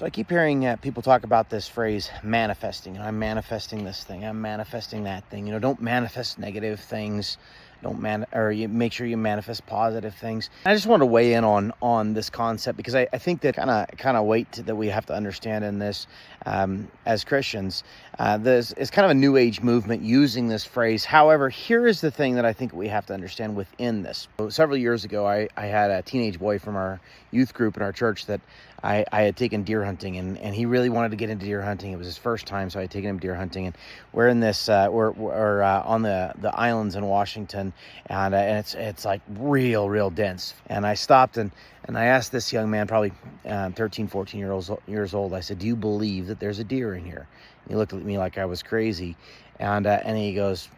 So I keep hearing people talk about this phrase manifesting. I'm manifesting this thing. I'm manifesting that thing. Don't manifest negative things. Or you make sure you manifest positive things. I just want to weigh in on this concept because I think that kind of weight that we have to understand in this as Christians. This is kind of a new age movement using this phrase. However, here is the thing that I think we have to understand within this. So several years ago, I had a teenage boy from our youth group in our church that I had taken deer hunting, and he really wanted to get into deer hunting. It was his first time, so I had taken him deer hunting, and we're in this, we're on the islands in Washington, and it's like real dense. And I stopped and I asked this young man, probably 13, 14 years old. I said, "Do you believe that there's a deer in here?" And he looked at me like I was crazy, and he goes,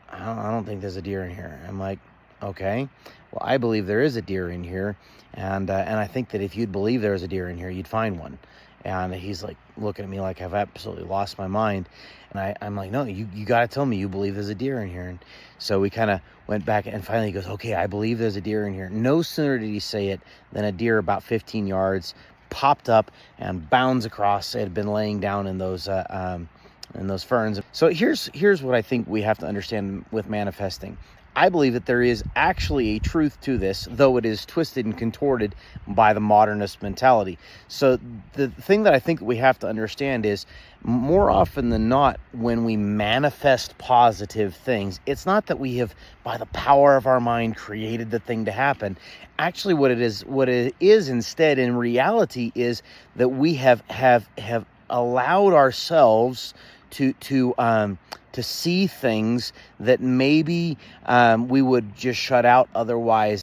I don't think there's a deer in here." I'm like, "Okay, well, I believe there is a deer in here, and I think that if you'd believe there was a deer in here, you'd find one." And he's like looking at me like I've absolutely lost my mind. And I'm like, "No, you got to tell me you believe there's a deer in here." And so we kind of went back, and finally he goes, "Okay, I believe there's a deer in here." No sooner did he say it than a deer about 15 yards popped up and bounds across. It had been laying down in those ferns. So here's what I think we have to understand with manifesting. I believe that there is actually a truth to this, though it is twisted and contorted by the modernist mentality. So the thing that I think we have to understand is, more often than not, when we manifest positive things, it's not that we have, by the power of our mind, created the thing to happen. Actually, what it is instead, in reality, is that we have allowed ourselves to see things that maybe we would just shut out otherwise.